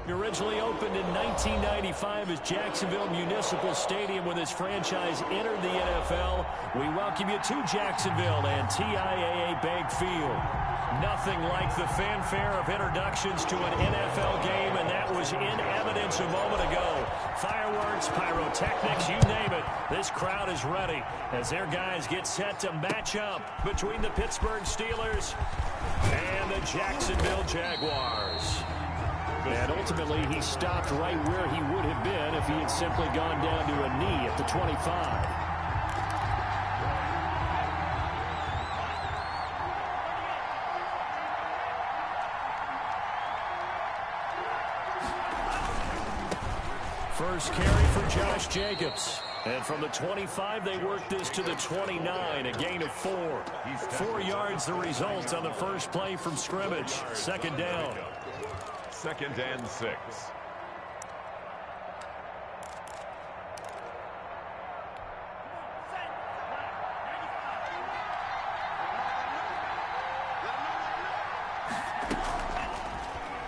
Originally opened in 1995 as Jacksonville Municipal Stadium when this franchise entered the NFL. We welcome you to Jacksonville and TIAA Bank Field. Nothing like the fanfare of introductions to an NFL game, and that was in evidence a moment ago. Fireworks, pyrotechnics, you name it. This crowd is ready as their guys get set to match up between the Pittsburgh Steelers and the Jacksonville Jaguars. And ultimately, he stopped right where he would have been if he had simply gone down to a knee at the 25. First carry for Josh Jacobs. And from the 25, they work this to the 29, a gain of 4. 4 yards the result on the first play from scrimmage. Second down. 2nd and 6.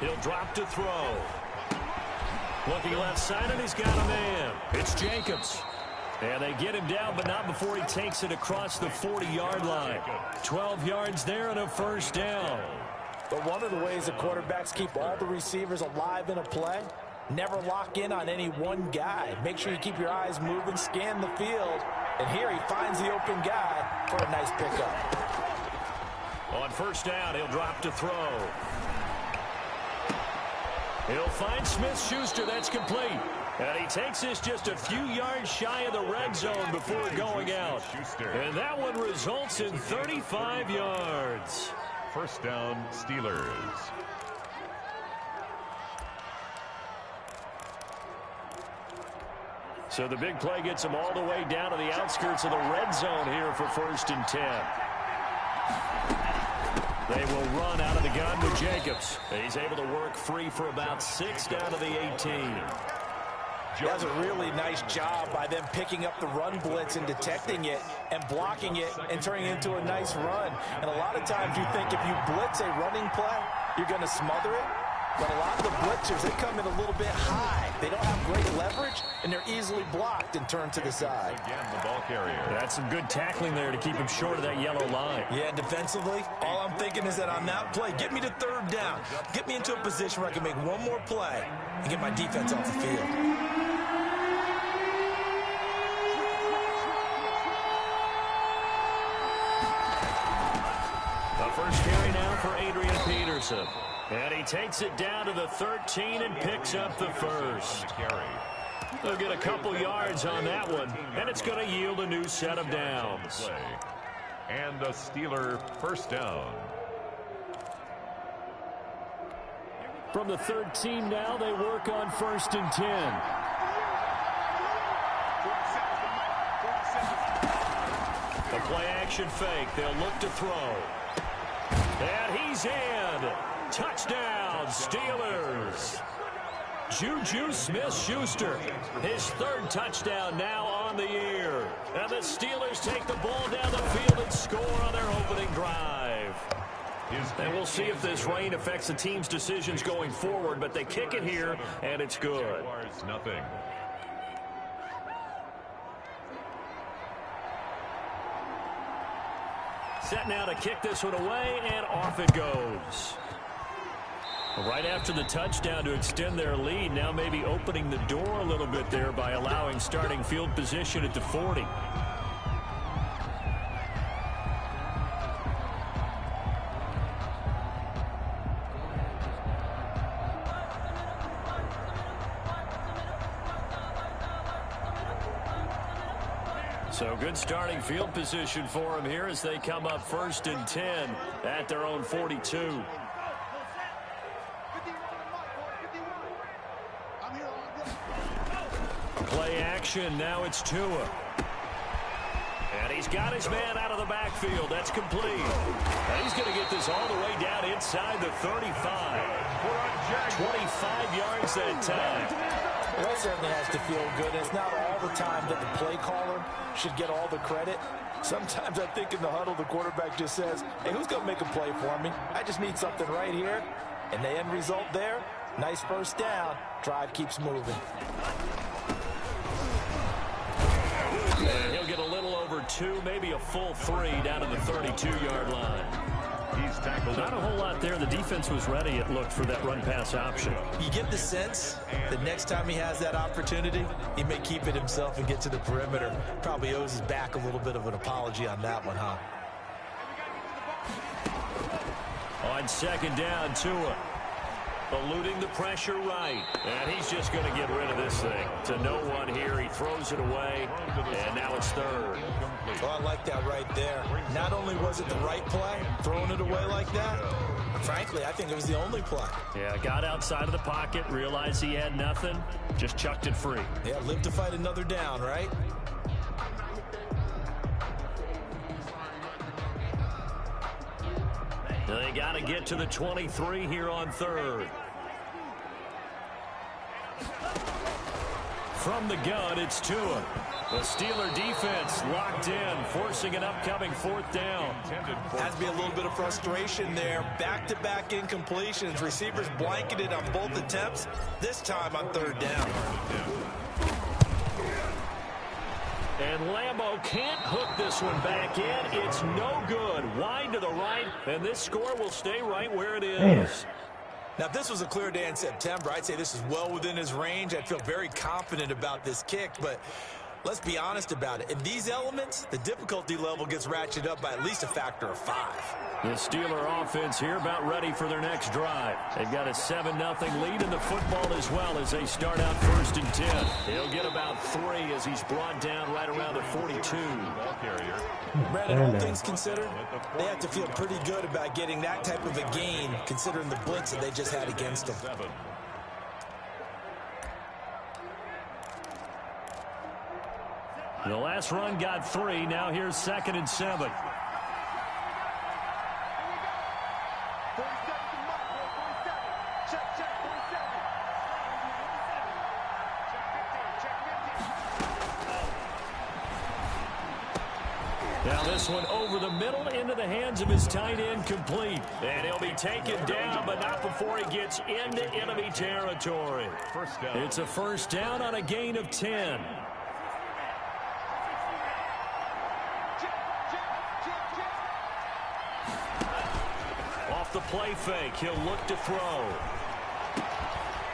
He'll drop to throw. Looking left side, and he's got a man. It's Jacobs. And they get him down, but not before he takes it across the 40-yard line. 12 yards there and a first down. But one of the ways the quarterbacks keep all the receivers alive in a play, never lock in on any one guy. Make sure you keep your eyes moving, scan the field. And here he finds the open guy for a nice pickup. On first down, he'll drop to throw. He'll find Smith-Schuster. That's complete. And he takes this just a few yards shy of the red zone before going out. And that one results in 35 yards. First down, Steelers. So the big play gets them all the way down to the outskirts of the red zone here for 1st and 10. They will run out of the gun with Jacobs. He's able to work free for about 6 down to the 18. That's a really nice job by them picking up the run blitz and detecting it and blocking it and turning it into a nice run. And a lot of times you think if you blitz a running play, you're going to smother it. But a lot of the blitzers, they come in a little bit high. They don't have great leverage, and they're easily blocked and turned to the side. Again, the ball carrier. That's some good tackling there to keep him short of that yellow line. Yeah, defensively, all I'm thinking is that on that play, get me to 3rd down. Get me into a position where I can make one more play and get my defense off the field. The first carry now for Adrian Peterson. And he takes it down to the 13 and picks up the first. They'll get a couple yards on that one, and it's going to yield a new set of downs. And a Steeler first down. From the 13 now, they work on 1st and 10. A play-action fake. They'll look to throw. And he's in. Touchdown, Steelers. Juju Smith-Schuster, his 3rd touchdown now on the year. And the Steelers take the ball down the field and score on their opening drive. And we'll see if this rain affects the team's decisions going forward, but they kick it here, and it's good. Nothing. Set now to kick this one away, and off it goes. Right after the touchdown to extend their lead, now maybe opening the door a little bit there by allowing starting field position at the 40. So good starting field position for them here as they come up 1st and 10 at their own 42. Play action, now it's Tua. And he's got his man out of the backfield. That's complete. And he's going to get this all the way down inside the 35. 25 yards that time. Well, that certainly has to feel good. It's not all the time that the play caller should get all the credit. Sometimes I think in the huddle, the quarterback just says, hey, who's going to make a play for me? I just need something right here. And the end result there, Nice first down. Drive keeps moving. And he'll get a little over 2, maybe a full 3 down to the 32-yard line. He's tackled. Not a whole lot there. The defense was ready, it looked, for that run-pass option. You get the sense that next time he has that opportunity, he may keep it himself and get to the perimeter. Probably owes his back a little bit of an apology on that one, huh? On second down, Tua. Eluding the pressure right. And he's just going to get rid of this thing. To no one here. He throws it away. And now it's third. Well, I like that right there. Not only was it the right play, throwing it away like that, frankly, I think it was the only play. Yeah, got outside of the pocket, realized he had nothing, just chucked it free. Yeah, live to fight another down, right? They got to get to the 23 here on third. From the gun, it's Tua. The Steeler defense locked in, forcing an upcoming fourth down. Has to be a little bit of frustration there. Back-to-back incompletions. Receivers blanketed on both attempts, this time on third down. And Lambo can't hook this one back in. It's no good. Wide to the right, and this score will stay right where it is. Now, if this was a clear day in September, I'd say this is well within his range. I'd feel very confident about this kick, but let's be honest about it. In these elements, the difficulty level gets ratcheted up by at least a factor of 5. The Steeler offense here about ready for their next drive. They've got a 7-0 lead in the football as well as they start out 1st and 10. He'll get about 3 as he's brought down right around the 42. Brandon, all things considered, they have to feel pretty good about getting that type of a gain considering the blitz that they just had against them. The last run got 3. Now here's 2nd and 7. Now this one over the middle into the hands of his tight end, complete. And he'll be taken down, but not before he gets into enemy territory. First down. It's a first down on a gain of 10. Off the play fake, he'll look to throw.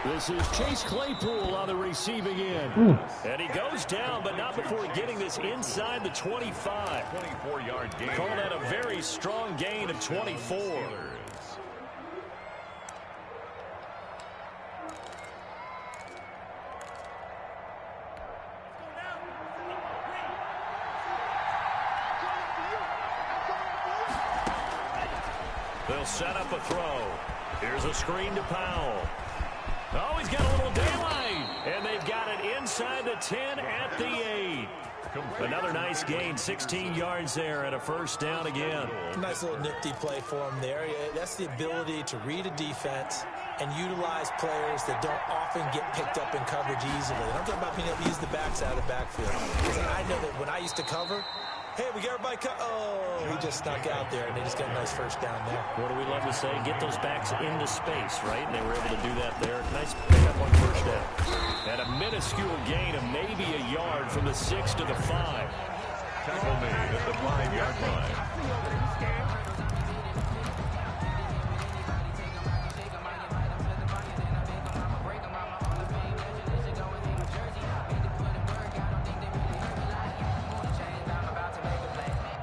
This is Chase Claypool on the receiving end. And he goes down, but not before getting this inside the 25. 24-yard gain. Call that a very strong gain of 24. They'll set up a throw. Here's a screen to Powell. Oh, he's got a little daylight. And they've got it inside the 10 at the 8. Another nice gain, 16 yards there and a first down again. Nice little nifty play for him there. That's the ability to read a defense and utilize players that don't often get picked up in coverage easily. And I'm talking about being able to use the backside of the backfield. Because I know that when I used to cover, hey, we got everybody oh, he just snuck out there, and they just got a nice first down there. What do we love to say? Get those backs into space, right? And they were able to do that there. Nice pickup on first down. And a minuscule gain of maybe a yard from the 6 to the 5. Tackle made at the 5-yard line.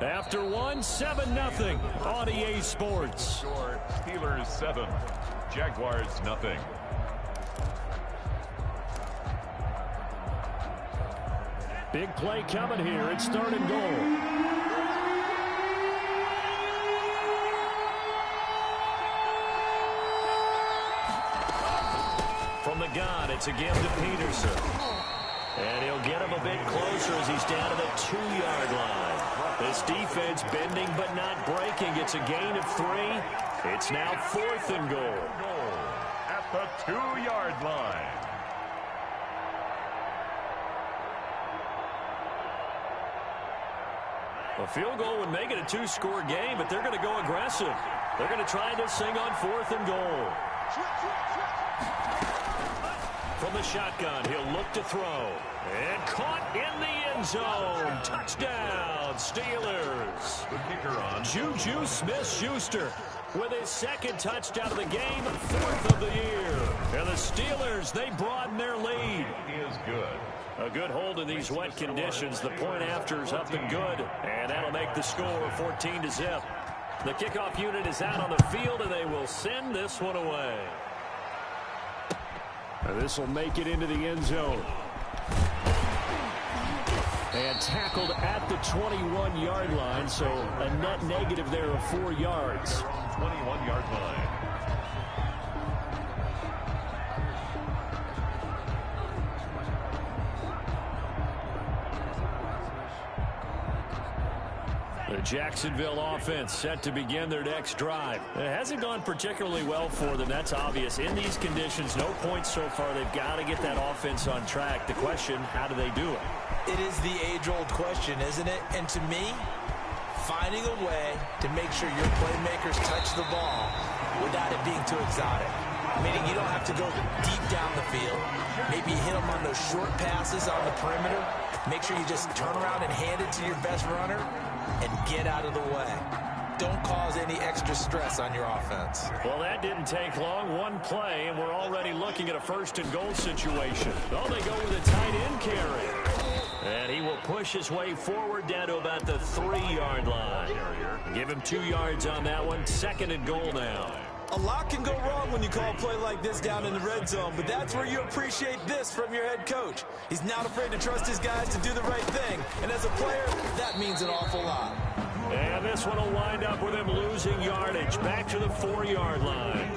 After one, 7-0 on EA Sports. Score, Steelers 7, Jaguars 0. Big play coming here. It's 3rd and goal. From the gun, it's again to Peterson. And he'll get him a bit closer as he's down to the 2-yard line. This defense bending but not breaking. It's a gain of 3. It's now 4th and goal. At the 2-yard line. A field goal would make it a 2-score game, but they're going to go aggressive. They're going to try this thing on 4th and goal. From the shotgun, he'll look to throw. And caught in the end zone. Touchdown, Steelers. The kicker on. Juju Smith-Schuster with his second touchdown of the game, fourth of the year. And the Steelers, they broaden their lead. Is good. A good hold in these wet conditions. The point after's up and good. And that'll make the score 14-0. The kickoff unit is out on the field, and they will send this one away. This will make it into the end zone. And tackled at the 21-yard line, so a net negative there of 4 yards. 21-yard line. The Jacksonville offense set to begin their next drive. It hasn't gone particularly well for them. That's obvious. In these conditions, no points so far. They've got to get that offense on track. The question, how do they do it? It is the age-old question, isn't it? And to me, finding a way to make sure your playmakers touch the ball without it being too exotic. Meaning you don't have to go deep down the field. Maybe hit them on those short passes on the perimeter. Make sure you just turn around and hand it to your best runner and get out of the way. Don't cause any extra stress on your offense. Well, that didn't take long. One play, and we're already looking at a first-and-goal situation. Oh, they go with a tight end carry. And he will push his way forward down to about the 3-yard line. Give him 2 yards on that one. Second and goal now. A lot can go wrong when you call a play like this down in the red zone, but that's where you appreciate this from your head coach. He's not afraid to trust his guys to do the right thing, and as a player, that means an awful lot. And this one will wind up with him losing yardage back to the 4-yard line.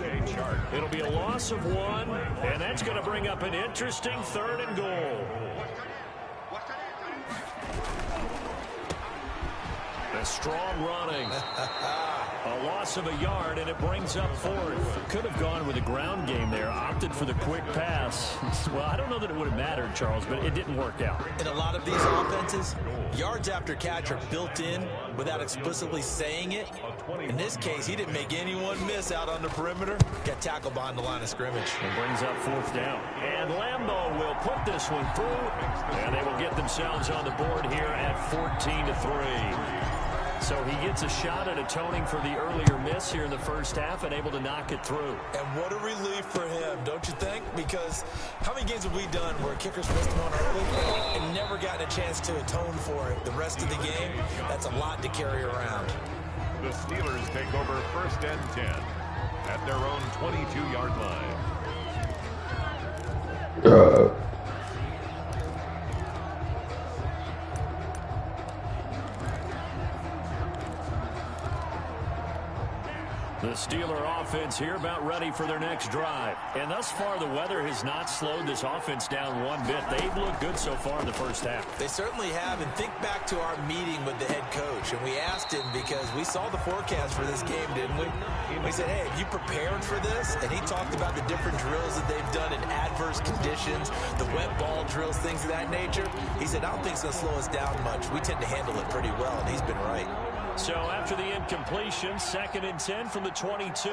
It'll be a loss of 1, and that's going to bring up an interesting third and goal. A strong running. A loss of a yard, and it brings up 4th. Could have gone with a ground game there. Opted for the quick pass. Well, I don't know that it would have mattered, Charles, but it didn't work out. In a lot of these offenses, yards after catch are built in without explicitly saying it. In this case, he didn't make anyone miss out on the perimeter. Got tackled behind the line of scrimmage. It brings up 4th down. And Lambeau will put this one through, and they will get themselves on the board here at 14-3. So he gets a shot at atoning for the earlier miss here in the first half and able to knock it through. And what a relief for him, don't you think? Because how many games have we done where kickers missed one early and never gotten a chance to atone for it the rest of the game? That's a lot to carry around. The Steelers take over 1st and 10 at their own 22-yard line. The Steeler offense here about ready for their next drive. And thus far, the weather has not slowed this offense down one bit. They've looked good so far in the first half. They certainly have. And think back to our meeting with the head coach. And we asked him because we saw the forecast for this game, didn't we? We said, hey, have you prepared for this? And he talked about the different drills that they've done in adverse conditions, the wet ball drills, things of that nature. He said, I don't think it's going to slow us down much. We tend to handle it pretty well, and he's been right. So after the incompletion, 2nd and 10 from the 22.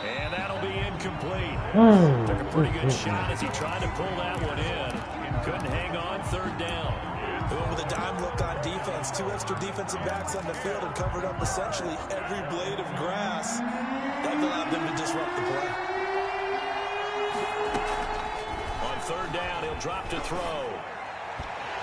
And that'll be incomplete. Took a pretty good shot as he tried to pull that one in. Couldn't hang on, 3rd down. With a dime look on defense, 2 extra defensive backs on the field and covered up essentially every blade of grass. That allowed them to disrupt the play. 3rd down, he'll drop to throw.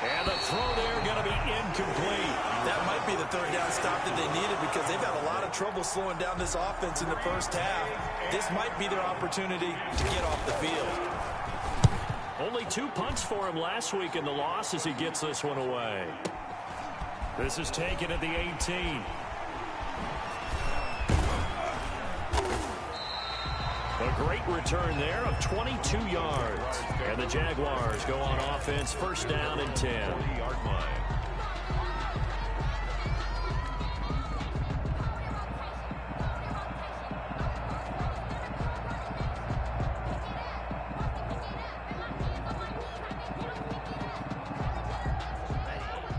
And the throw there going to be incomplete. That might be the 3rd down stop that they needed because they've had a lot of trouble slowing down this offense in the first half. This might be their opportunity to get off the field. Only 2 punts for him last week in the loss as he gets this one away. This is taken at the 18. A great return there of 22 yards. And the Jaguars go on offense, 1st down and 10. 40-yard line.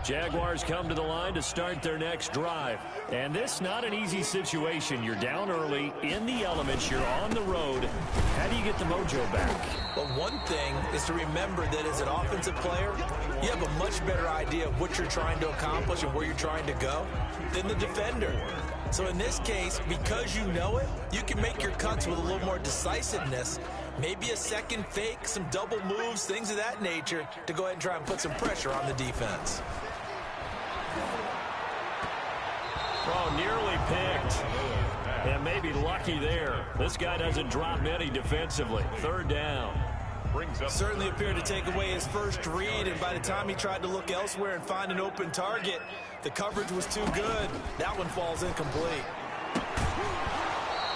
Jaguars come to the line to start their next drive. And this not an easy situation. You're down early, in the elements, you're on the road. How do you get the mojo back? Well, one thing is to remember that as an offensive player, you have a much better idea of what you're trying to accomplish and where you're trying to go than the defender. So in this case, because you know it, you can make your cuts with a little more decisiveness. Maybe a second fake, some double moves, things of that nature to go ahead and try and put some pressure on the defense. Oh, nearly picked. And maybe lucky there. This guy doesn't drop many defensively. Third down. Certainly appeared to take away his first read, and by the time he tried to look elsewhere and find an open target, the coverage was too good. That one falls incomplete.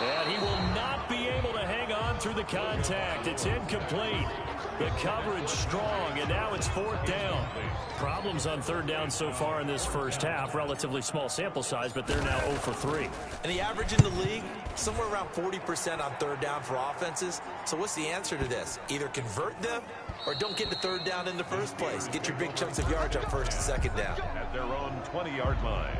And he will not be able to hang on through the contact. It's incomplete. The coverage strong, and now it's fourth down. Problems on third down so far in this first half. Relatively small sample size, but they're now 0 for 3. And the average in the league, somewhere around 40% on third down for offenses. So what's the answer to this? Either convert them or don't get to third down in the first place. Get your big chunks of yards up first and second down. At their own 20-yard line.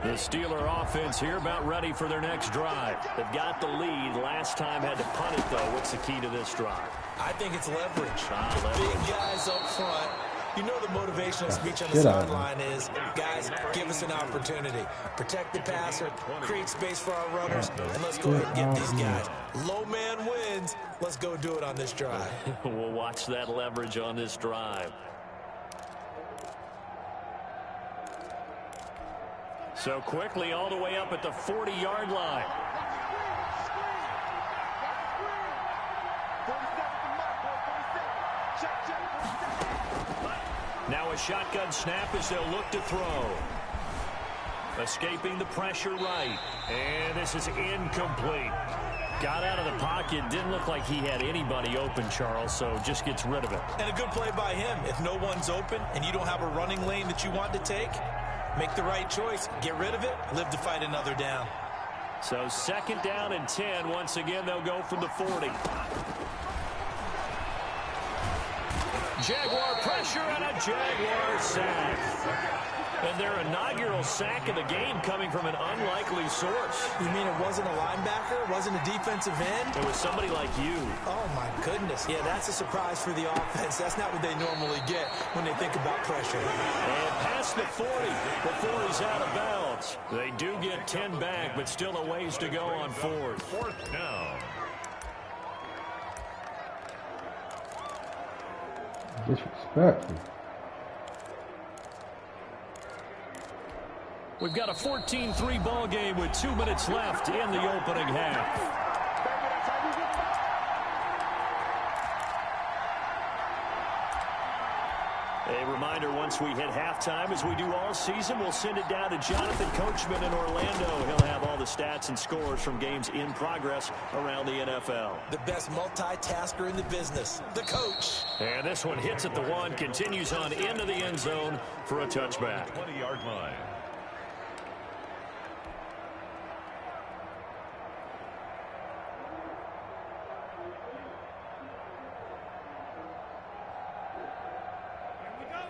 The Steeler offense here about ready for their next drive. They've got the lead. Last time had to punt it, though. What's the key to this drive? I think it's leverage. Leverage. Big guys up front. You know the motivational speech on the sideline is, guys, give us an opportunity. Protect the passer, create space for our runners, and let's go ahead and get these guys. Low man wins. Let's go do it on this drive. We'll watch that leverage on this drive. So quickly all the way up at the 40-yard line. Now a shotgun snap as they'll look to throw. Escaping the pressure right. And this is incomplete. Got out of the pocket. Didn't look like he had anybody open, Charles, so just gets rid of it. And a good play by him. If no one's open and you don't have a running lane that you want to take, make the right choice. Get rid of it. Live to fight another down. So second down and 10. Once again, they'll go from the 40. Jaguar pressure and a Jaguar sack. And their inaugural sack of the game coming from an unlikely source. You mean it wasn't a linebacker? It wasn't a defensive end? It was somebody like you. Oh, my goodness. Yeah, that's a surprise for the offense. That's not what they normally get when they think about pressure. And past the 40 before he's out of bounds. They do get 10 back, but still a ways to go on fourth. Fourth down. Disrespectful. We've got a 14-3 ball game with 2 minutes left in the opening half. A reminder, once we hit halftime, as we do all season, we'll send it down to Jonathan Coachman in Orlando. He'll have all the stats and scores from games in progress around the NFL. The best multitasker in the business, the coach. And this one hits at the 1, continues on into the end zone for a touchback. 20-yard line.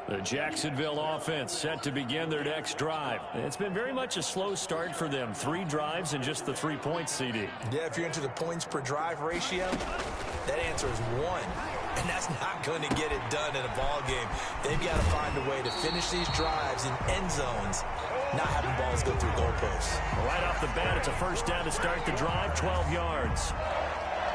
The Jacksonville offense set to begin their next drive. It's been very much a slow start for them. 3 drives and just the 3 points, CD. Yeah, if you're into the points per drive ratio, that answer is 1. And that's not going to get it done in a ball game. They've got to find a way to finish these drives in end zones, not having balls go through goalposts. Right off the bat, it's a first down to start the drive, 12 yards.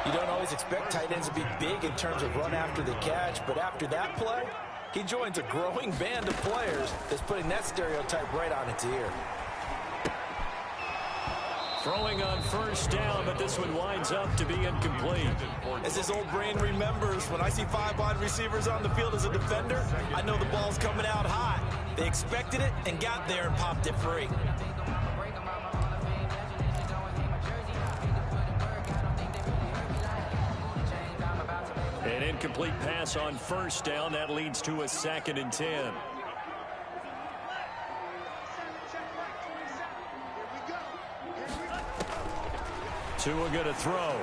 You don't always expect tight ends to be big in terms of run after the catch, but after that play, he joins a growing band of players that's putting that stereotype right on its ear. Throwing on first down, but this one winds up to be incomplete. As his old brain remembers, when I see 5 wide receivers on the field as a defender, I know the ball's coming out hot. They expected it and got there and popped it free. An incomplete pass on first down. That leads to a 2nd and 10. Tua going to throw.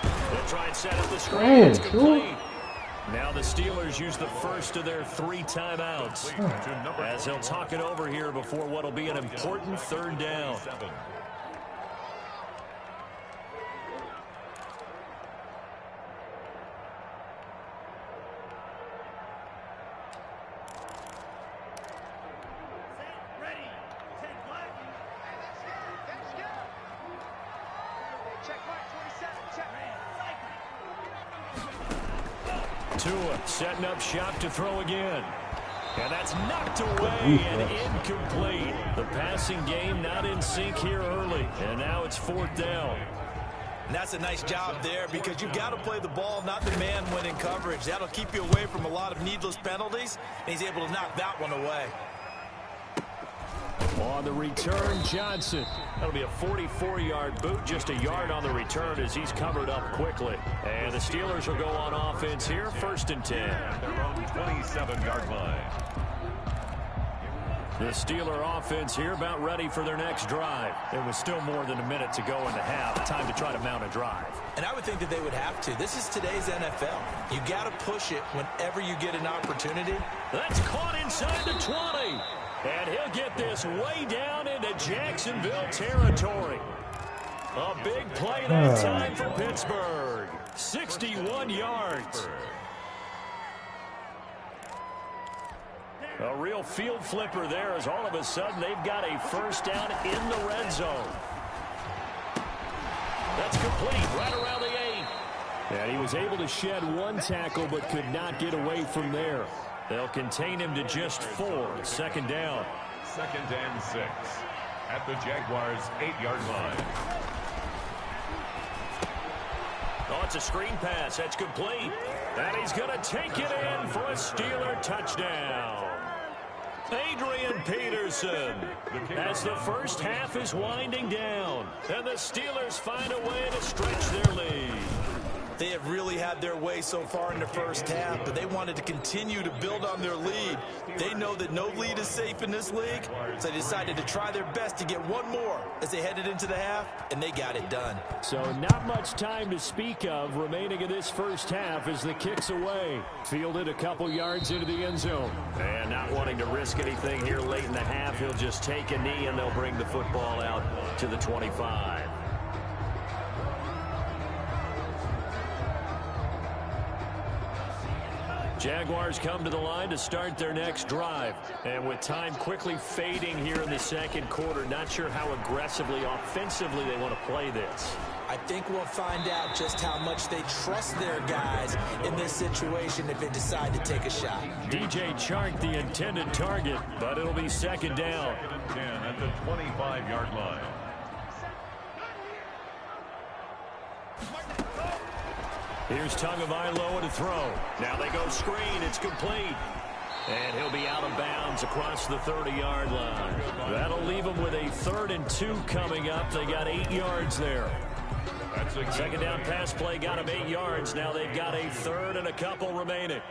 They'll try and set up the screen. It's complete. Now the Steelers use the first of their 3 timeouts as they'll talk it over here before what will be an important 3rd down. Tua setting up shop to throw again. And that's knocked away and incomplete. The passing game not in sync here early. And now it's 4th down. And that's a nice job there because you've got to play the ball, not the man when in coverage. That'll keep you away from a lot of needless penalties. And he's able to knock that one away. On the return, Johnson. That'll be a 44-yard boot, just a yard on the return as he's covered up quickly. And the Steelers will go on offense here, 1st and 10. Their own 27-yard line. The Steeler offense here about ready for their next drive. There was still more than a minute to go in the half. Time to try to mount a drive. And I would think that they would have to. This is today's NFL. You got to push it whenever you get an opportunity. That's caught inside the 20. And he'll get this way down into Jacksonville territory. A big play that time for Pittsburgh. 61 yards. A real field flipper there as all of a sudden they've got a 1st down in the red zone. That's complete right around the 8. And he was able to shed 1 tackle but could not get away from there. They'll contain him to just 4. 2nd down. 2nd and 6 at the Jaguars' 8-yard line. Oh, it's a screen pass. That's complete. And he's going to take it in for a Steeler touchdown. Adrian Peterson, as the first half is winding down, and the Steelers find a way to stretch their lead. They have really had their way so far in the first half, but they wanted to continue to build on their lead. They know that no lead is safe in this league, so they decided to try their best to get one more as they headed into the half, and they got it done. So not much time to speak of remaining in this first half as the kick's away. Fielded a couple yards into the end zone. And not wanting to risk anything here late in the half, he'll just take a knee and they'll bring the football out to the 25. Jaguars come to the line to start their next drive. And with time quickly fading here in the 2nd quarter, not sure how aggressively, offensively they want to play this. I think we'll find out just how much they trust their guys in this situation if they decide to take a shot. DJ Chark, the intended target, but it'll be 2nd down. 2nd and 10 at the 25-yard line. Here's Tagovailoa to throw. Now they go screen. It's complete. And he'll be out of bounds across the 30-yard line. That'll leave them with a 3rd and 2 coming up. They got 8 yards there. That's a 2nd down pass play got them 8 yards. Now they've got a 3rd and a couple remaining.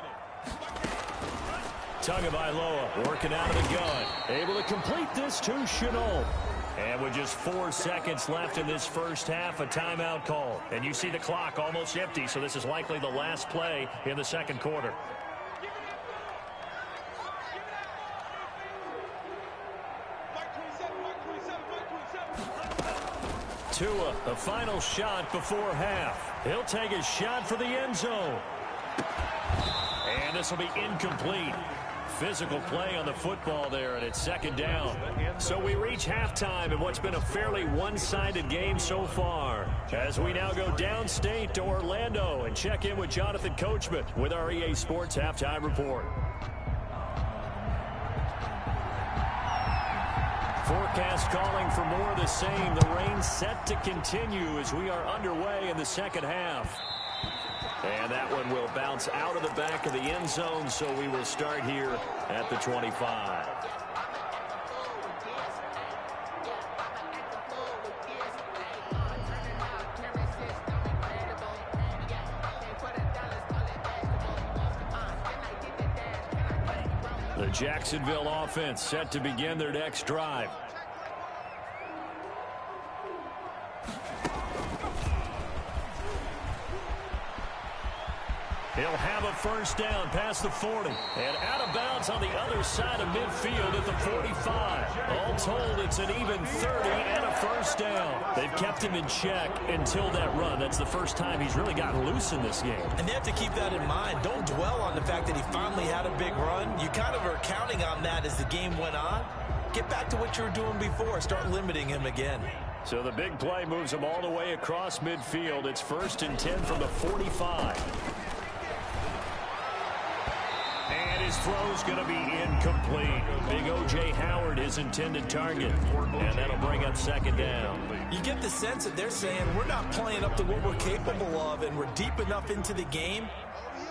Tagovailoa working out of the gun. Able to complete this to Shenault. And with just 4 seconds left in this first half, a timeout call. And you see the clock almost empty, so this is likely the last play in the 2nd quarter. Tua, the final shot before half. He'll take a shot for the end zone. And this will be incomplete. Physical play on the football there, and it's 2nd down. So we reach halftime in what's been a fairly one-sided game so far. As we now go downstate to Orlando and check in with Jonathan Coachman with our EA Sports Halftime Report. Forecast calling for more of the same. The rain set to continue as we are underway in the 2nd half. And that one will bounce out of the back of the end zone, so we will start here at the 25. The Jacksonville offense set to begin their next drive. He'll have a first down past the 40. And out of bounds on the other side of midfield at the 45. All told, it's an even 30 and a first down. They've kept him in check until that run. That's the first time he's really gotten loose in this game. And they have to keep that in mind. Don't dwell on the fact that he finally had a big run. You kind of are counting on that as the game went on. Get back to what you were doing before. Start limiting him again. So the big play moves him all the way across midfield. It's 1st and 10 from the 45. And his throw's going to be incomplete. Big O.J. Howard, his intended target. And that'll bring up 2nd down. You get the sense that they're saying we're not playing up to what we're capable of, and we're deep enough into the game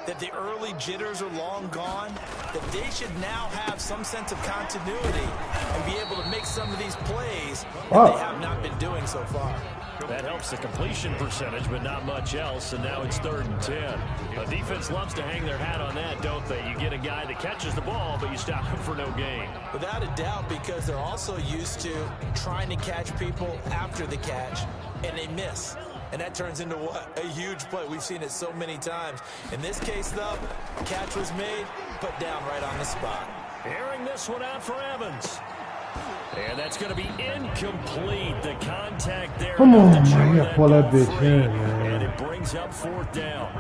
that the early jitters are long gone, that they should now have some sense of continuity and be able to make some of these plays that they have not been doing so far. That helps the completion percentage, but not much else, and now it's 3rd and 10. The defense loves to hang their hat on that, don't they? You get a guy that catches the ball, but you stop him for no gain. Without a doubt, because they're also used to trying to catch people after the catch, and they miss. And that turns into what? A huge play. We've seen it so many times. In this case, though, catch was made, put down right on the spot. Airing this one out for Evans. And that's going to be incomplete. The contact there. Come on, man. You pull that bitch in, man. And it brings up 4th down.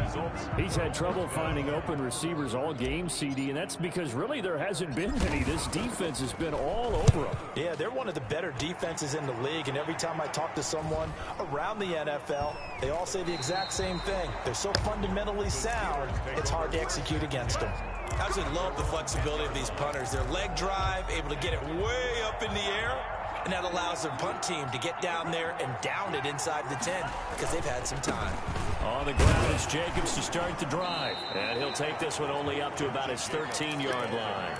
He's had trouble finding open receivers all game, CD, and that's because really there hasn't been any. This defense has been all over him. Yeah, they're one of the better defenses in the league, and every time I talk to someone around the NFL, they all say the exact same thing. They're so fundamentally sound, it's hard to execute against them. I absolutely love the flexibility of these punters. Their leg drive, able to get it way up in the air, and that allows their punt team to get down there and down it inside the 10 because they've had some time. On the ground is Jacobs to start the drive, and he'll take this one only up to about his 13-yard line.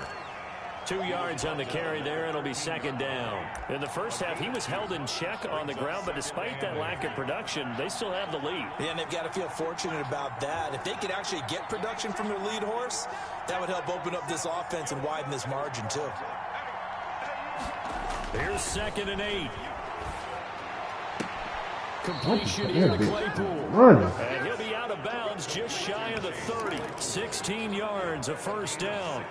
2 yards on the carry there, and it'll be 2nd down. In the first half, he was held in check on the ground, but despite that lack of production, they still have the lead. Yeah, and they've got to feel fortunate about that. If they could actually get production from their lead horse, that would help open up this offense and widen this margin, too. Here's 2nd and 8. Completion here to Claypool. And he'll be out of bounds just shy of the 30. 16 yards, a first down.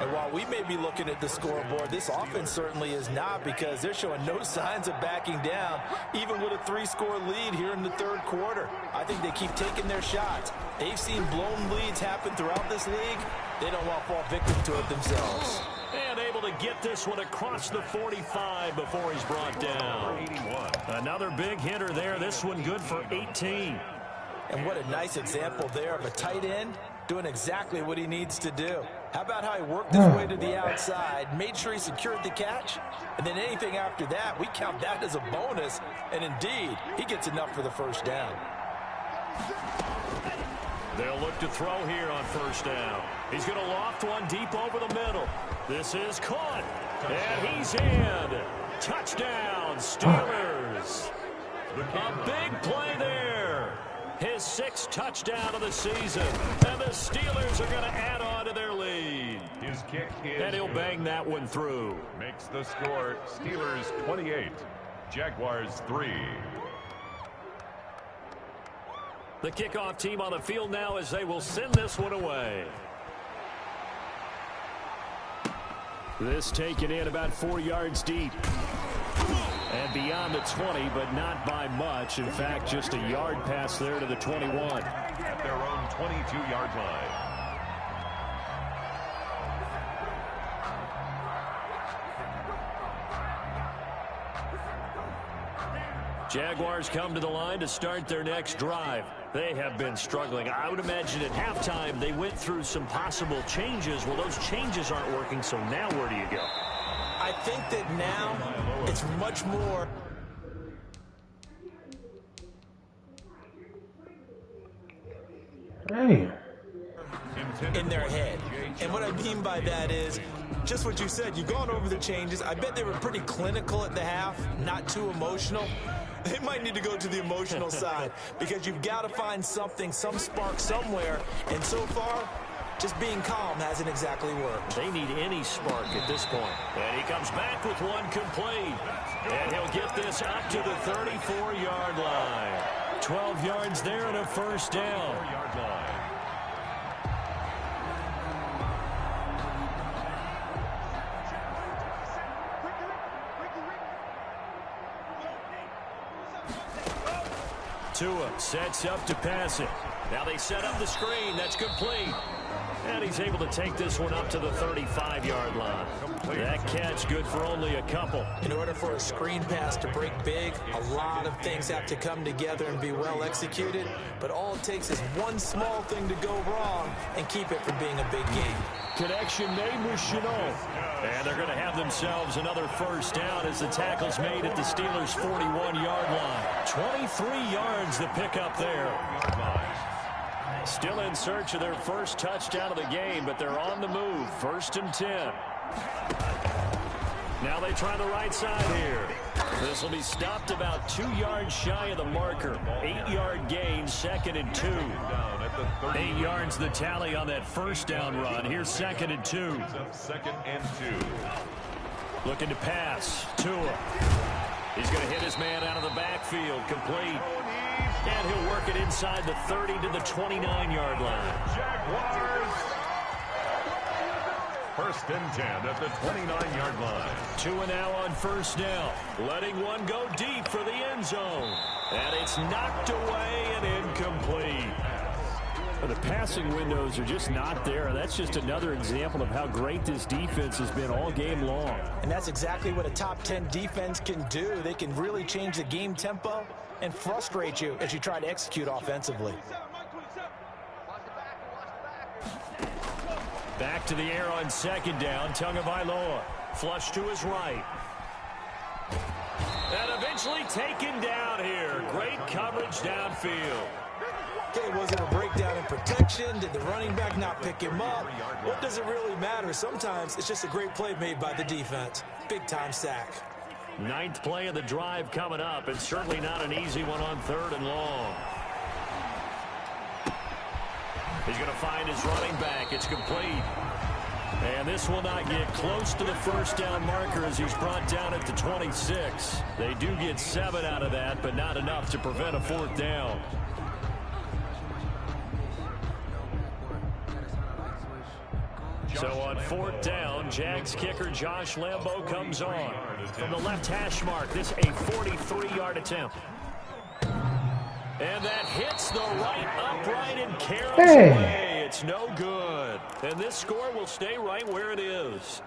And while we may be looking at the scoreboard, this offense certainly is not, because they're showing no signs of backing down, even with a 3-score lead here in the 3rd quarter. I think they keep taking their shots. They've seen blown leads happen throughout this league. They don't want to fall victim to it themselves. And able to get this one across the 45 before he's brought down. 81. Another big hitter there. This one good for 18. And what a nice example there of a tight end doing exactly what he needs to do. How about how he worked his way to the outside, made sure he secured the catch, and then anything after that, we count that as a bonus. And indeed, he gets enough for the first down. They'll look to throw here on 1st down. He's going to loft one deep over the middle. This is caught. And he's in. Touchdown, Steelers. A big play there. His 6th touchdown of the season. And the Steelers are going to add on to their lead. His kick is and he'll bang that one through. Makes the score Steelers 28, Jaguars 3. The kickoff team on the field now as they will send this one away. This taken in about 4 yards deep. And beyond the 20, but not by much. In fact, just a yard pass there to the 21. At their own 22-yard line. Jaguars come to the line to start their next drive. They have been struggling. I would imagine at halftime they went through some possible changes. Well, those changes aren't working, so now where do you go? I think that now it's much more in their head. And what I mean by that is just what you said. You've gone over the changes. I bet they were pretty clinical at the half, not too emotional. They might need to go to the emotional side because you've got to find something, some spark somewhere. And so far, just being calm hasn't exactly worked. They need any spark at this point. And he comes back with one complete. And he'll get this up to the 34-yard line. 12 yards there and a first down. Tua sets up to pass it. Now they set up the screen. That's complete. And he's able to take this one up to the 35-yard line. That catch good for only a couple. In order for a screen pass to break big, a lot of things have to come together and be well executed. But all it takes is one small thing to go wrong and keep it from being a big game. Connection made with Shenault. And they're going to have themselves another first down as the tackle's made at the Steelers' 41-yard line. 23 yards to pick up there. Still in search of their first touchdown of the game, but they're on the move. 1st and 10. Now they try the right side here. This will be stopped about 2 yards shy of the marker. 8-yard gain, 2nd and 2. 8 yards the tally on that first down run. Here's 2nd and 2. 2nd and 2. Looking to pass. Tua. He's going to hit his man out of the backfield. Complete. And he'll work it inside the 30 to the 29-yard line. Jaguars. 1st and 10 at the 29-yard line. Tua now on first down. Letting one go deep for the end zone. And it's knocked away and incomplete. The passing windows are just not there. That's just another example of how great this defense has been all game long. And that's exactly what a top 10 defense can do. They can really change the game tempo and frustrate you as you try to execute offensively. Back to the air on 2nd down. Tagovailoa. Flush to his right. And eventually taken down here. Great coverage downfield. Okay, was it a breakdown in protection? Did the running back not pick him up? What does it really matter? Sometimes it's just a great play made by the defense. Big-time sack. 9th play of the drive coming up, and certainly not an easy one on 3rd and long. He's going to find his running back. It's complete. And this will not get close to the first down marker as he's brought down at the 26. They do get 7 out of that, but not enough to prevent a 4th down. So on 4th down, Jags kicker Josh Lambo comes on. From the left hash mark, this a 43-yard attempt. And that hits the right upright and carries away. It's no good. And this score will stay right where it is.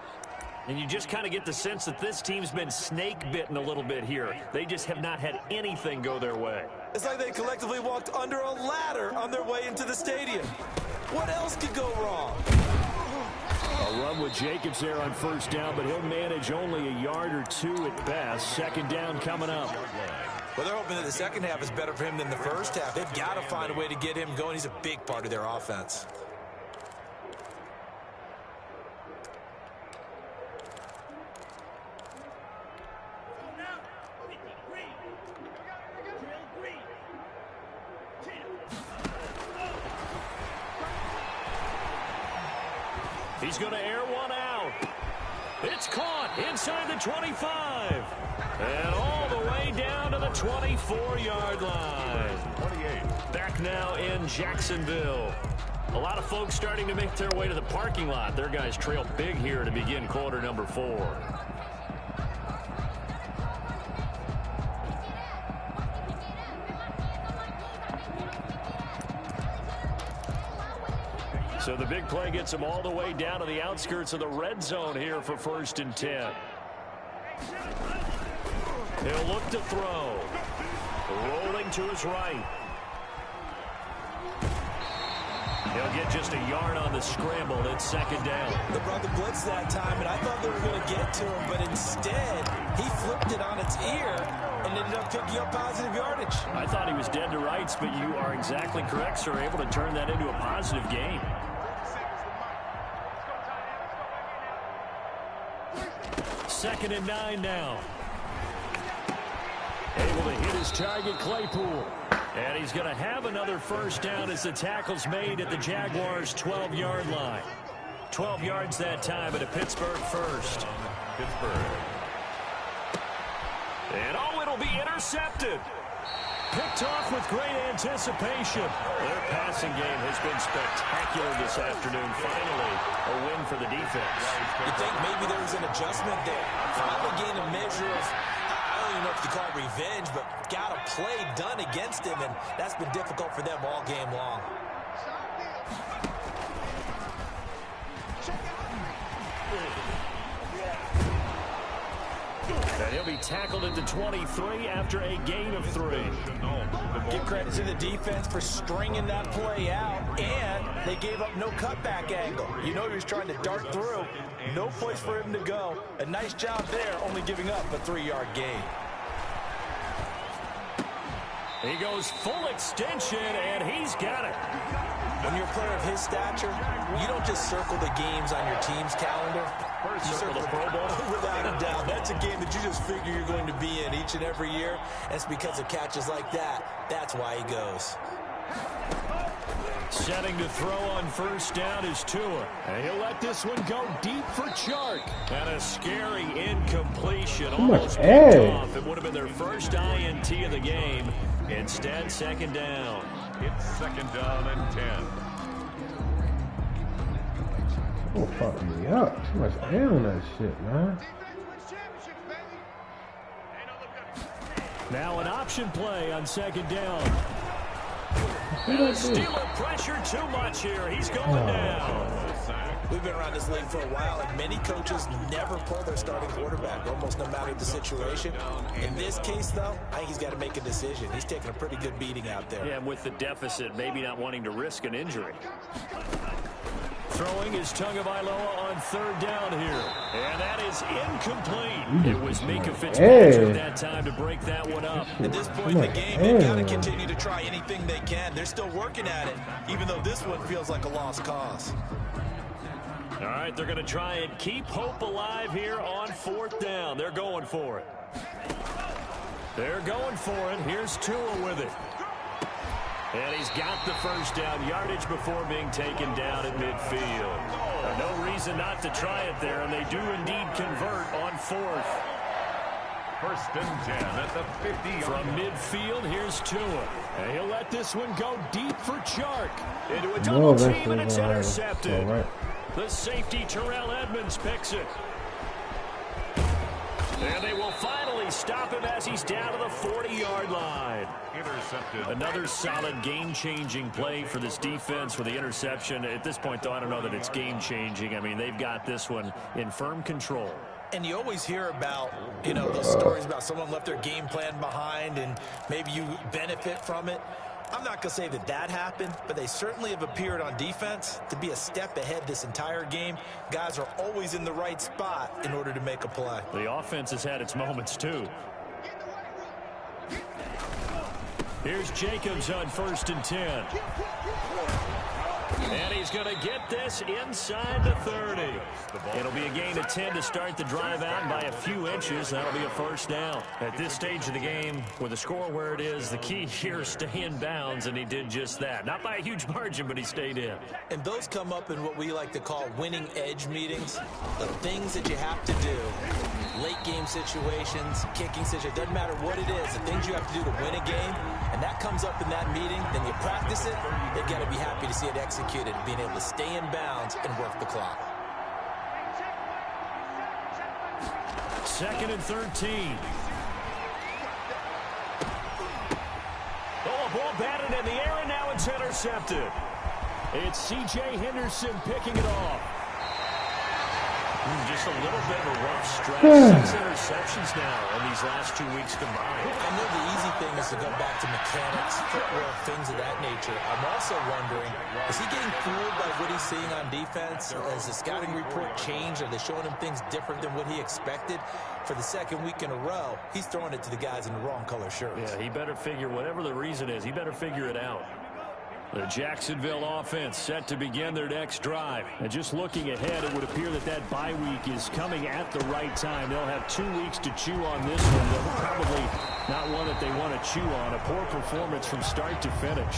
And you just kind of get the sense that this team's been snake-bitten a little bit here. They just have not had anything go their way. It's like they collectively walked under a ladder on their way into the stadium. What else could go wrong? A run with Jacobs there on first down, but he'll manage only a yard or 2 at best. 2nd down coming up. Well, they're hoping that the second half is better for him than the first half. They've got to find a way to get him going. He's a big part of their offense. He's going to air one out. It's caught inside the 25. And all the way down to the 24-yard line. 28. Back now in Jacksonville. A lot of folks starting to make their way to the parking lot. Their guys trail big here to begin quarter number 4. So the big play gets him all the way down to the outskirts of the red zone here for 1st and 10. He'll look to throw. Rolling to his right. He'll get just a yard on the scramble. It's 2nd down. They brought the blitz that time, and I thought they were going to get to him, but instead he flipped it on its ear and ended up picking up positive yardage. I thought he was dead to rights, but you are exactly correct, sir. Able to turn that into a positive gain. 2nd and 9 now. Able to hit his target, Claypool. And he's going to have another first down as the tackle's made at the Jaguars' 12-yard line. 12 yards that time at a Pittsburgh first. Pittsburgh. And it'll be intercepted. Picked off with great anticipation. Their passing game has been spectacular this afternoon. Finally, a win for the defense. You think maybe there was an adjustment there? Finally gained a measure of, I don't even know if you call it revenge, but got a play done against him, and that's been difficult for them all game long. And he'll be tackled at the 23 after a gain of 3. Give credit to the defense for stringing that play out, and they gave up no cutback angle. You know he was trying to dart through. No place for him to go. A nice job there, only giving up a 3-yard gain. He goes full extension, and he's got it. When you're a player of his stature, you don't just circle the games on your team's calendar. You circle the Pro Bowl. Without a doubt. That's a game that you just figure you're going to be in each and every year. And it's because of catches like that. That's why he goes. Setting to throw on first down is Tua. And he'll let this one go deep for Chark. And a scary incompletion. Almost picked off. It would have been their first INT of the game. Instead, second down. It's second down and 10. Oh, fuck me up. Too much air on that shit, man. Now an option play on second down. And the Steeler pressure too much here. He's going down. We've been around this league for a while, and many coaches never pull their starting quarterback, almost no matter the situation. In this case, though, I think he's got to make a decision. He's taking a pretty good beating out there. Yeah, and with the deficit, maybe not wanting to risk an injury. Throwing is Tagovailoa on third down here. And that is incomplete. It was Minkah Fitzpatrick that time to break that one up. At this point in the game, they've got to continue to try anything they can. They're still working at it, even though this one feels like a lost cause. All right, they're going to try and keep hope alive here on fourth down. They're going for it. They're going for it. Here's Tua with it. And he's got the first down yardage before being taken down at midfield. No reason not to try it there, and they do indeed convert on fourth. First and 10 at the 50. From midfield, here's Tua. And he'll let this one go deep for Chark. Into a double team, and it's intercepted. The safety, Terrell Edmonds, picks it. And they will finally stop him as he's down to the 40-yard line. Intercepted. Another solid game-changing play for this defense with the interception. At this point, though, I don't know that it's game-changing. I mean, they've got this one in firm control. And you always hear about, you know, those stories about someone left their game plan behind and maybe you benefit from it. I'm not going to say that that happened, but they certainly have appeared on defense to be a step ahead this entire game. Guys are always in the right spot in order to make a play. The offense has had its moments, too. Here's Jacobs on first and 10. And he's going to get this inside the 30. It'll be a gain of 10 to start the drive out by a few inches. That'll be a first down. At this stage of the game, with the score where it is, the key here is stay in bounds, and he did just that. Not by a huge margin, but he stayed in. And those come up in what we like to call winning edge meetings. The things that you have to do, late game situations, kicking situations, doesn't matter what it is, the things you have to do to win a game, and that comes up in that meeting, then you practice it, they've got to be happy to see it executed, being able to stay in bounds and work the clock. Second and 13. Oh, a ball batted in the air, and now it's intercepted. It's C.J. Henderson picking it off. Just a little bit of a rough stretch. 6 interceptions now in these last 2 weeks combined. I know the easy thing is to go back to mechanics, footwork, things of that nature. I'm also wondering, is he getting fooled by what he's seeing on defense? Has the scouting report changed? Are they showing him things different than what he expected? For the second week in a row, he's throwing it to the guys in the wrong color shirts. Yeah, he better figure, whatever the reason is, he better figure it out. The Jacksonville offense set to begin their next drive. And just looking ahead, it would appear that that bye week is coming at the right time. They'll have 2 weeks to chew on this one. They'll probably not one that they want to chew on. A poor performance from start to finish.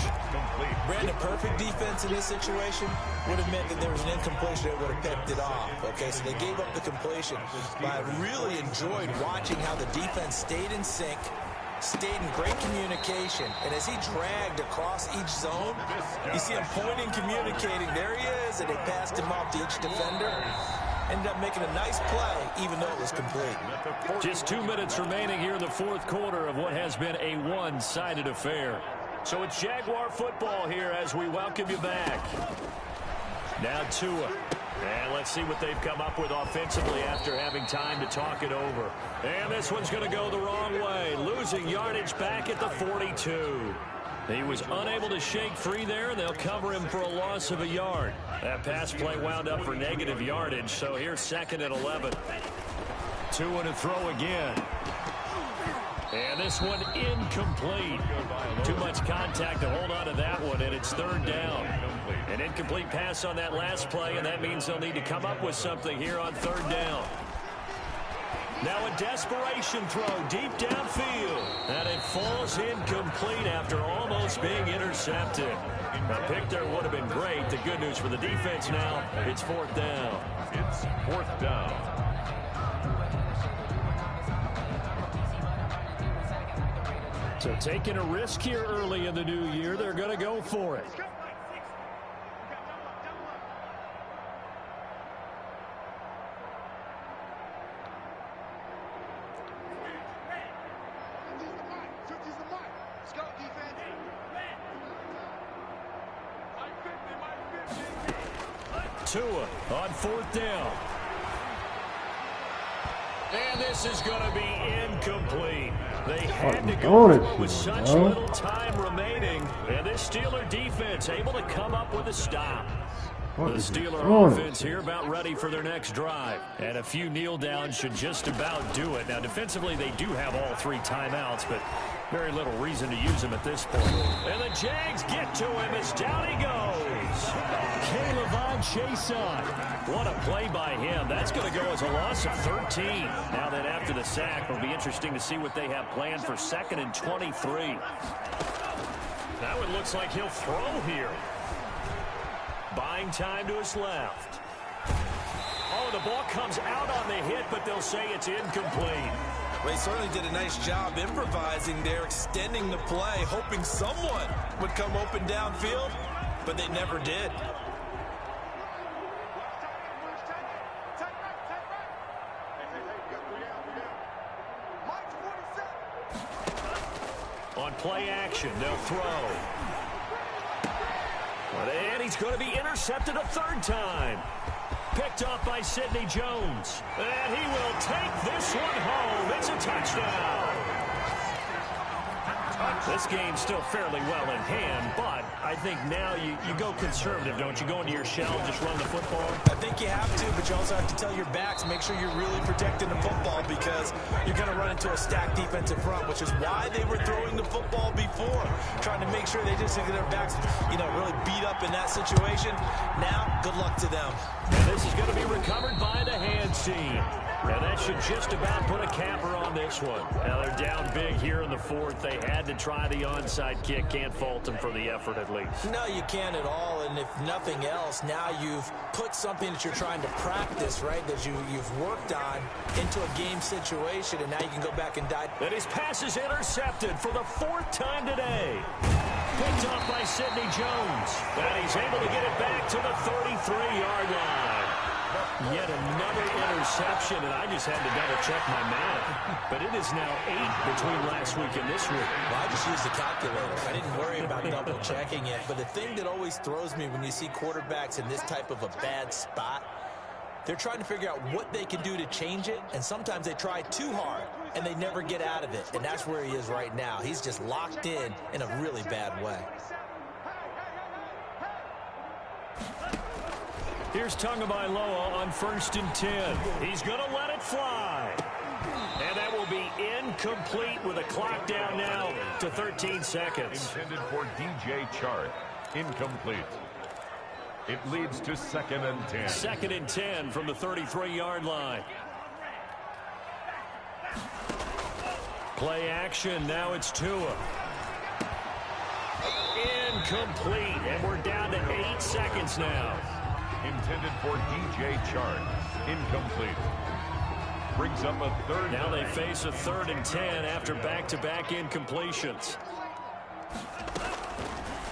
Brandon, perfect defense in this situation would have meant that there was an incompletion that would have picked it off. Okay, so they gave up the completion. But I really enjoyed watching how the defense stayed in sync, stayed in great communication, and as he dragged across each zone, you see him pointing, communicating. There he is, and they passed him off to each defender. Ended up making a nice play, even though it was complete. Just 2 minutes remaining here in the fourth quarter of what has been a one-sided affair. So it's Jaguar football here as we welcome you back. Now Tua. And let's see what they've come up with offensively after having time to talk it over. And this one's going to go the wrong way. Losing yardage back at the 42. He was unable to shake free there, and they'll cover him for a loss of a yard. That pass play wound up for negative yardage, so here's 2nd and 11. Tua to throw again. And this one incomplete. Too much contact to hold on to that one, and it's 3rd down. An incomplete pass on that last play, and that means they'll need to come up with something here on 3rd down. Now a desperation throw deep downfield, and it falls incomplete after almost being intercepted. A pick there would have been great. The good news for the defense now, it's 4th down. It's 4th down. So taking a risk here early in the new year, they're going to go for it. Tua on 4th down. And this is going to be incomplete. They had to go for it with such little time remaining. And this Steeler defense able to come up with a stop. The Steeler offense here about ready for their next drive. And a few kneel downs should just about do it. Now, defensively, they do have all 3 timeouts, but very little reason to use them at this point. And the Jags get to him as down he goes. K'Lavon Chaisson. What a play by him. That's going to go as a loss of 13. Now then, after the sack, it'll be interesting to see what they have planned for 2nd and 23. Now it looks like he'll throw here. Buying time to his left. Oh, the ball comes out on the hit, but they'll say it's incomplete. They certainly did a nice job improvising there, extending the play, hoping someone would come open downfield, but they never did. On play action, they'll throw. And he's going to be intercepted a 3rd time. Picked off by Sidney Jones. And he will take this one home. It's a touchdown. This game's still fairly well in hand, but I think now you go conservative, don't you? Go into your shell and just run the football? I think you have to, but you also have to tell your backs, make sure you're really protecting the football because you're going to run into a stacked defensive front, which is why they were throwing the football before, trying to make sure they just get their backs, really beat up in that situation. Now, good luck to them. And this is going to be recovered by the hands team. And that should just about put a capper on this one. Now they're down big here in the 4th. They had to try the onside kick. Can't fault them for the effort at least. No, you can't at all. And if nothing else, now you've put something that you're trying to practice, right, that you've worked on into a game situation, and now you can go back and dive. And his pass is intercepted for the 4th time today. Picked off by Sidney Jones. And he's able to get it back to the 33-yard line. Yet another interception, and I just had to double-check my math. But it is now 8 between last week and this week. Well, I just used the calculator. I didn't worry about double-checking it. But the thing that always throws me when you see quarterbacks in this type of a bad spot, they're trying to figure out what they can do to change it, and sometimes they try too hard, and they never get out of it. And that's where he is right now. He's just locked in a really bad way. Here's Tagovailoa on 1st and 10. He's going to let it fly. And that will be incomplete with a clock down now to 13 seconds. Intended for DJ Chark. Incomplete. It leads to 2nd and 10. 2nd and 10 from the 33-yard line. Play action. Now it's Tua. Incomplete. And we're down to 8 seconds now. Intended for DJ Chark. Incomplete. Brings up a 3rd. Now they face a 3rd and 10 after back-to-back incompletions.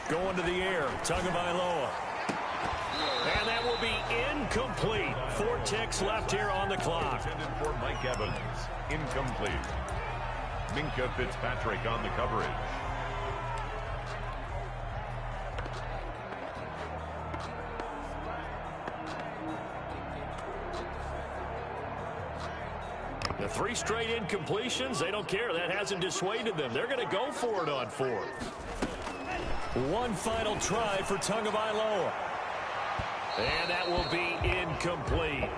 Going to the air. Tagovailoa. And that will be incomplete. 4 ticks left here on the clock. Intended for Mike Evans. Incomplete. Minkah Fitzpatrick on the coverage. The 3 straight incompletions, they don't care. That hasn't dissuaded them. They're going to go for it on 4th. One final try for Tagovailoa. And that will be incomplete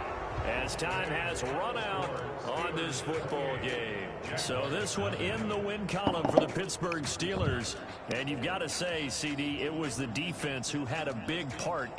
as time has run out on this football game. So this one in the win column for the Pittsburgh Steelers. And you've got to say, CD, it was the defense who had a big part